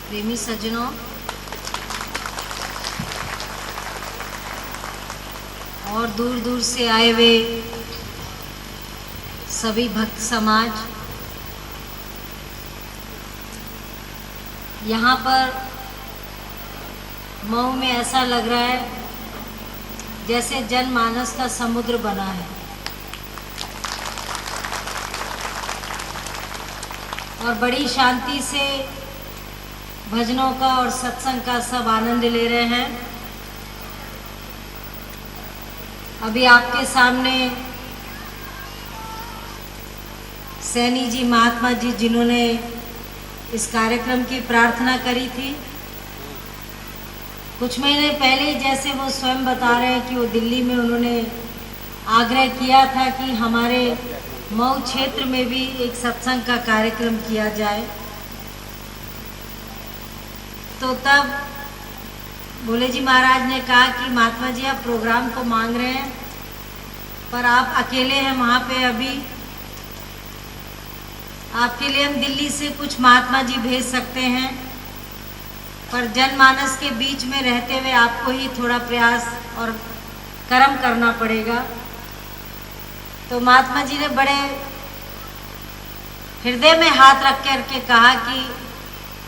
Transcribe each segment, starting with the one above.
प्रेमी सज्जनों और दूर दूर से आए हुए सभी भक्त समाज, यहाँ पर मऊ में ऐसा लग रहा है जैसे जनमानस का समुद्र बना है और बड़ी शांति से भजनों का और सत्संग का सब आनंद ले रहे हैं। अभी आपके सामने सैनी जी, महात्मा जी, जिन्होंने इस कार्यक्रम की प्रार्थना करी थी, कुछ महीने पहले जैसे वो स्वयं बता रहे हैं कि वो दिल्ली में उन्होंने आग्रह किया था कि हमारे मऊ क्षेत्र में भी एक सत्संग का कार्यक्रम किया जाए। तो तब भोले जी महाराज ने कहा कि महात्मा जी आप प्रोग्राम को मांग रहे हैं पर आप अकेले हैं वहाँ पे, अभी आपके लिए हम दिल्ली से कुछ महात्मा जी भेज सकते हैं, पर जनमानस के बीच में रहते हुए आपको ही थोड़ा प्रयास और कर्म करना पड़ेगा। तो महात्मा जी ने बड़े हृदय में हाथ रख करके कहा कि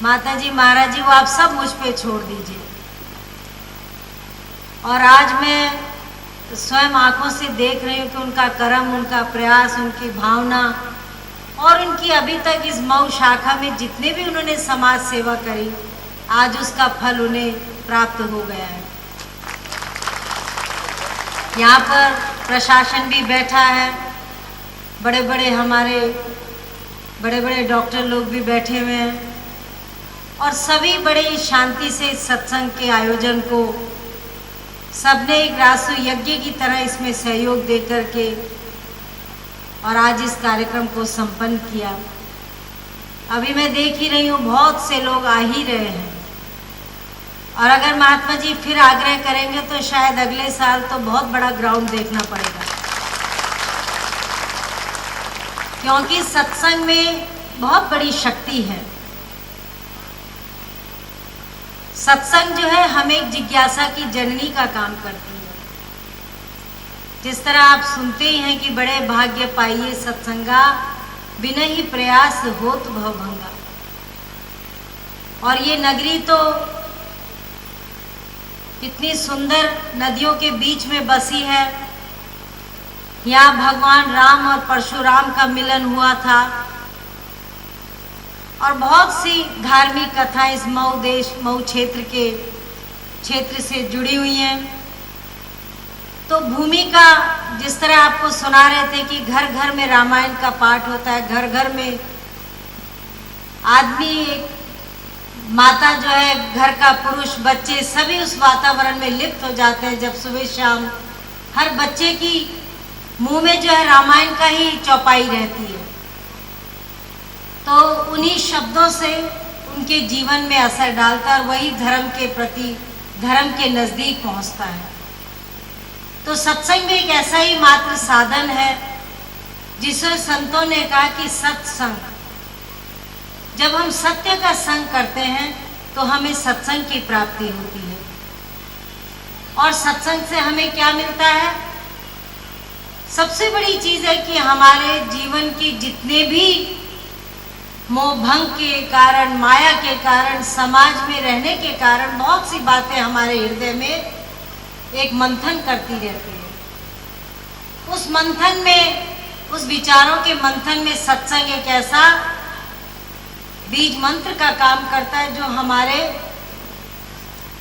माता जी, महाराज जी, वो आप सब मुझ पे छोड़ दीजिए। और आज मैं स्वयं आंखों से देख रही हूँ कि उनका कर्म, उनका प्रयास, उनकी भावना और उनकी अभी तक इस मऊ शाखा में जितने भी उन्होंने समाज सेवा करी, आज उसका फल उन्हें प्राप्त हो गया है। यहाँ पर प्रशासन भी बैठा है, बड़े बड़े डॉक्टर लोग भी बैठे हुए हैं और सभी बड़े शांति से इस सत्संग के आयोजन को सबने एक रासु यज्ञ की तरह इसमें सहयोग दे करके और आज इस कार्यक्रम को संपन्न किया। अभी मैं देख ही रही हूँ बहुत से लोग आ ही रहे हैं और अगर महात्मा जी फिर आग्रह करेंगे तो शायद अगले साल तो बहुत बड़ा ग्राउंड देखना पड़ेगा, क्योंकि सत्संग में बहुत बड़ी शक्ति है। सत्संग जो है हमें जिज्ञासा की जननी का काम करती है। जिस तरह आप सुनते ही हैं कि बड़े भाग्य पाइए सत्संगा, बिना ही प्रयास होत भवभंगा। और ये नगरी तो इतनी सुंदर नदियों के बीच में बसी है। यहाँ भगवान राम और परशुराम का मिलन हुआ था और बहुत सी धार्मिक कथाएं इस मऊ क्षेत्र से जुड़ी हुई हैं। तो भूमि का जिस तरह आपको सुना रहे थे कि घर घर में रामायण का पाठ होता है, घर घर में आदमी, एक माता जो है, घर का पुरुष, बच्चे सभी उस वातावरण में लिप्त हो जाते हैं। जब सुबह शाम हर बच्चे की मुंह में जो है रामायण का ही चौपाई रहती है, तो उन्हीं शब्दों से उनके जीवन में असर डालता है और वही धर्म के प्रति, धर्म के नज़दीक पहुंचता है। तो सत्संग में एक ऐसा ही मात्र साधन है जिसे संतों ने कहा कि सत्संग, जब हम सत्य का संग करते हैं तो हमें सत्संग की प्राप्ति होती है। और सत्संग से हमें क्या मिलता है? सबसे बड़ी चीज है कि हमारे जीवन की जितने भी मोह भंग के कारण, माया के कारण, समाज में रहने के कारण बहुत सी बातें हमारे हृदय में एक मंथन करती रहती है। उस मंथन में, उस विचारों के मंथन में सत्संग एक ऐसा बीज मंत्र का काम करता है जो हमारे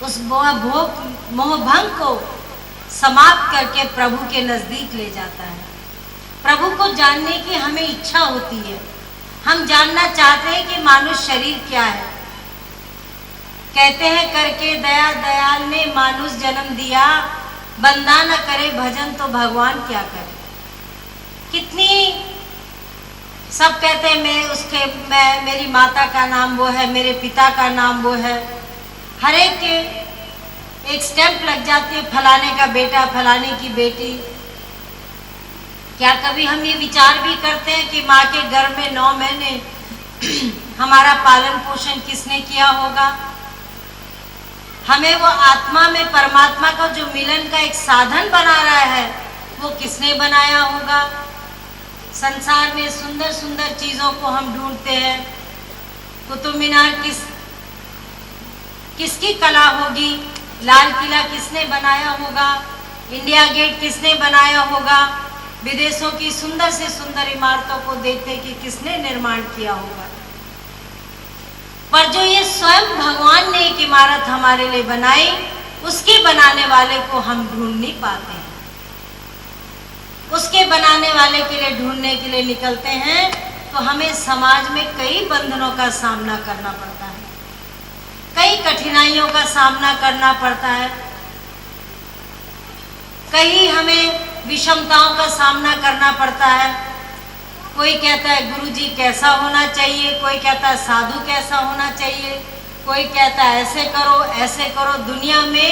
उस मोह भंग को समाप्त करके प्रभु के नज़दीक ले जाता है। प्रभु को जानने की हमें इच्छा होती है। हम जानना चाहते हैं कि मानुष शरीर क्या है। कहते हैं करके दया दयाल ने मानुष जन्म दिया, बंदा न करे भजन तो भगवान क्या करे। कितनी सब कहते हैं मेरी माता का नाम वो है, मेरे पिता का नाम वो है। हर एक के एक स्टैंप लग जाती है, फलाने का बेटा, फलाने की बेटी। क्या कभी हम ये विचार भी करते हैं कि माँ के गर्भ में 9 महीने हमारा पालन पोषण किसने किया होगा? हमें वो आत्मा में परमात्मा का जो मिलन का एक साधन बना रहा है वो किसने बनाया होगा? संसार में सुंदर सुंदर चीजों को हम ढूंढते हैं। कुतुब मीनार किसकी कला होगी? लाल किला किसने बनाया होगा? इंडिया गेट किसने बनाया होगा? विदेशों की सुंदर से सुंदर इमारतों को देखते कि किसने निर्माण किया होगा। पर जो ये स्वयं भगवान ने एक इमारत हमारे लिए बनाई, उसके बनाने वाले को हम ढूंढ नहीं पाते हैं। उसके बनाने वाले के लिए ढूंढने के लिए निकलते हैं तो हमें समाज में कई बंधनों का सामना करना पड़ता है, कई कठिनाइयों का सामना करना पड़ता है, कई हमें विषमताओं का सामना करना पड़ता है। कोई कहता है गुरुजी कैसा होना चाहिए, कोई कहता है साधु कैसा होना चाहिए, कोई कहता है ऐसे करो ऐसे करो। दुनिया में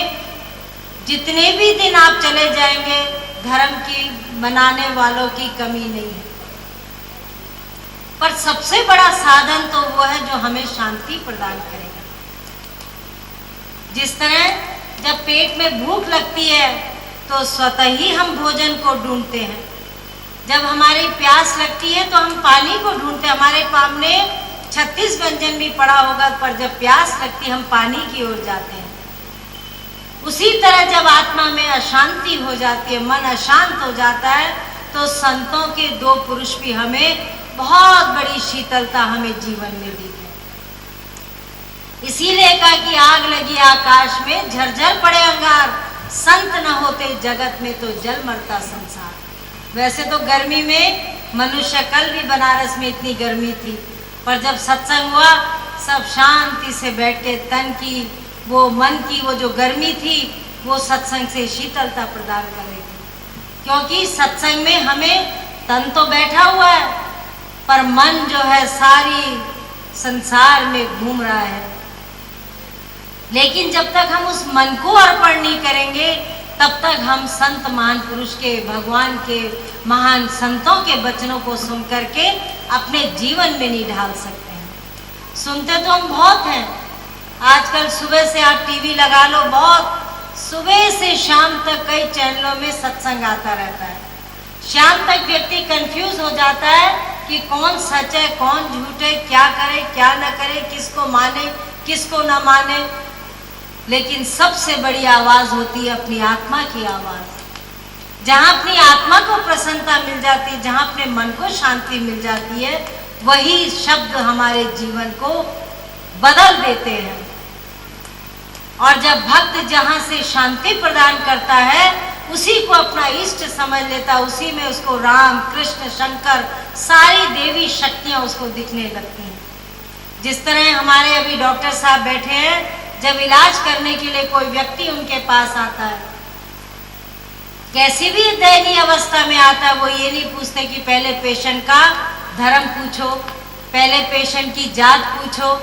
जितने भी दिन आप चले जाएंगे, धर्म की बनाने वालों की कमी नहीं है। पर सबसे बड़ा साधन तो वो है जो हमें शांति प्रदान करेगा। जिस तरह जब पेट में भूख लगती है तो स्वतः ही हम भोजन को ढूंढते हैं, जब हमारी प्यास लगती है तो हम पानी को ढूंढते हैं। हमारे सामने 36 व्यंजन भी पड़ा होगा, पर जब प्यास लगती है हम पानी की ओर जाते हैं। उसी तरह जब आत्मा में अशांति हो जाती है, मन अशांत हो जाता है, तो संतों के दो पुरुष भी हमें बहुत बड़ी शीतलता हमें जीवन में दी है। इसीलिए कहा कि आग लगी आकाश में, झरझर पड़े अंगार, संत न होते जगत में तो जल मरता संसार। वैसे तो गर्मी में मनुष्य, कल भी बनारस में इतनी गर्मी थी, पर जब सत्संग हुआ सब शांति से बैठ के तन की वो मन की वो जो गर्मी थी वो सत्संग से शीतलता प्रदान कर रही थी। क्योंकि सत्संग में हमें तन तो बैठा हुआ है, पर मन जो है सारी संसार में घूम रहा है। लेकिन जब तक हम उस मन को अर्पण नहीं करेंगे, तब तक हम संत महान पुरुष के, भगवान के, महान संतों के वचनों को सुन करके अपने जीवन में नहीं ढाल सकते हैं। सुनते तो हम बहुत हैं। आजकल सुबह से आप टीवी लगा लो, बहुत सुबह से शाम तक कई चैनलों में सत्संग आता रहता है। शाम तक व्यक्ति कंफ्यूज हो जाता है कि कौन सच है कौन झूठ है, क्या करे क्या न करे, किसको माने किसको न माने। लेकिन सबसे बड़ी आवाज होती है अपनी आत्मा की आवाज। जहाँ अपनी आत्मा को प्रसन्नता मिल जाती है, जहाँ अपने मन को शांति मिल जाती है, वही शब्द हमारे जीवन को बदल देते हैं। और जब भक्त जहाँ से शांति प्रदान करता है, उसी को अपना इष्ट समझ लेता, उसी में उसको राम कृष्ण शंकर सारी देवी शक्तियाँ उसको दिखने लगती हैं। जिस तरह हमारे अभी डॉक्टर साहब बैठे हैं, जब इलाज करने के लिए कोई व्यक्ति उनके पास आता है, कैसी भी दयनीय अवस्था में आता है, वो ये नहीं पूछते कि पहले पेशेंट का धर्म पूछो, पहले पेशेंट की जात पूछो।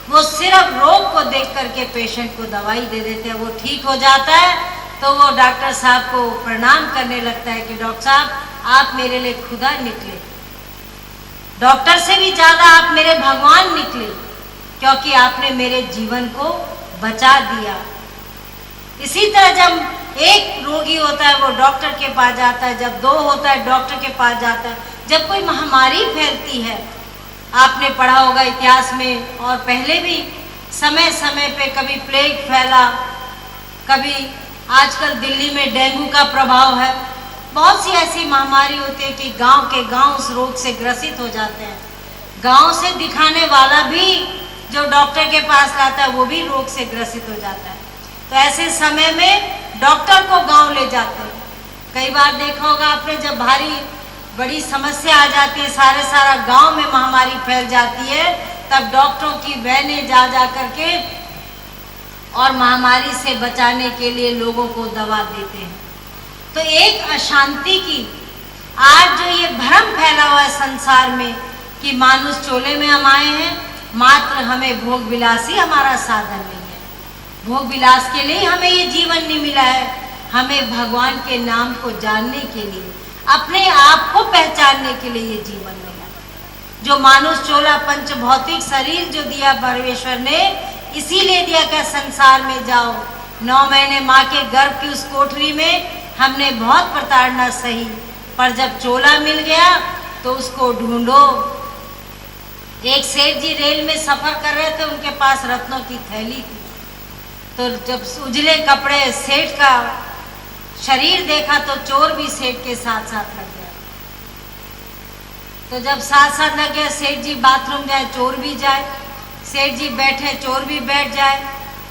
वो सिर्फ रोग को देख करके पेशेंट को दवाई दे देते हैं। वो ठीक हो जाता है तो वो डॉक्टर साहब को प्रणाम करने लगता है कि डॉक्टर साहब आप मेरे लिए खुदा निकले, डॉक्टर से भी ज़्यादा आप मेरे भगवान निकले, क्योंकि आपने मेरे जीवन को बचा दिया। इसी तरह जब एक रोगी होता है वो डॉक्टर के पास जाता है, जब दो होता है डॉक्टर के पास जाता है। जब कोई महामारी फैलती है, आपने पढ़ा होगा इतिहास में, और पहले भी समय समय पे कभी प्लेग फैला, कभी आजकल दिल्ली में डेंगू का प्रभाव है। बहुत सी ऐसी महामारी होती है कि गांव के गांव उस रोग से ग्रसित हो जाते हैं। गांव से दिखाने वाला भी जो डॉक्टर के पास लाता है वो भी रोग से ग्रसित हो जाता है। तो ऐसे समय में डॉक्टर को गांव ले जाते हैं। कई बार देखा होगा आपने, जब भारी बड़ी समस्या आ जाती है, सारा गांव में महामारी फैल जाती है, तब डॉक्टरों की वैनें जा करके और महामारी से बचाने के लिए लोगों को दवा देते हैं। तो एक अशांति की आज जो ये भ्रम फैला हुआ है संसार में कि मानुष चोले में हम आए हैं, मात्र हमें भोग विलास ही हमारा साधन नहीं है। भोग विलास के लिए हमें ये जीवन नहीं मिला है, हमें भगवान के नाम को जानने के लिए, अपने आप को पहचानने के लिए ये जीवन मिला। जो मानुष चोला पंच भौतिक शरीर जो दिया परमेश्वर ने, इसीलिए दिया कि संसार में जाओ। 9 महीने माँ के गर्भ की उस कोठरी में हमने बहुत प्रताड़ना सही, पर जब चोला मिल गया तो उसको ढूंढो। एक सेठ जी रेल में सफर कर रहे थे, उनके पास रत्नों की थैली थी। तो जब उजले कपड़े सेठ का शरीर देखा तो चोर भी सेठ के साथ साथ लग गया। तो जब साथ साथ लग गया, सेठ जी बाथरूम जाए चोर भी जाए, सेठ जी बैठे चोर भी बैठ जाए।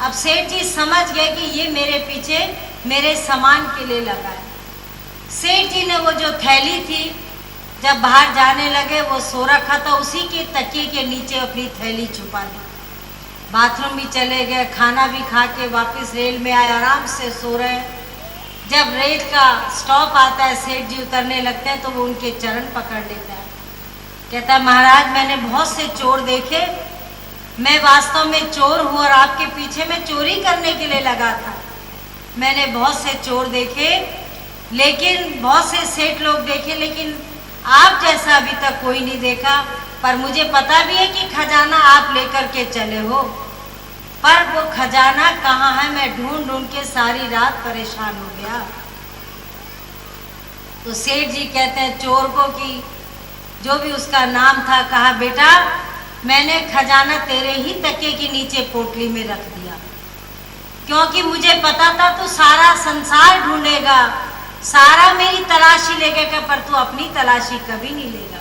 अब सेठ जी समझ गए कि ये मेरे पीछे मेरे सामान के लिए लगा है। सेठ जी ने वो जो थैली थी, जब बाहर जाने लगे वो सो रखा था, उसी के तकिए के नीचे अपनी थैली छुपा दी। बाथरूम भी चले गए, खाना भी खा के वापस रेल में आए, आराम से सो रहे। जब रेल का स्टॉप आता है, सेठ जी उतरने लगते हैं तो वो उनके चरण पकड़ लेता है। कहता है महाराज, मैंने बहुत से चोर देखे, मैं वास्तव में चोर हूँ और आपके पीछे मैं चोरी करने के लिए लगा था। मैंने बहुत से चोर देखे, लेकिन बहुत से सेठ लोग देखे, लेकिन आप जैसा अभी तक कोई नहीं देखा। पर मुझे पता भी है कि खजाना आप लेकर के चले हो, पर वो खजाना कहाँ है मैं ढूंढ ढूंढ के सारी रात परेशान हो गया। तो सेठ जी कहते हैं चोर को कि जो भी उसका नाम था, कहा बेटा मैंने खजाना तेरे ही तकिए के नीचे पोटली में रख दिया, क्योंकि मुझे पता था तू सारा संसार ढूंढेगा, सारा मेरी तलाशी लेगा, पर तू अपनी तलाशी कभी नहीं लेगा।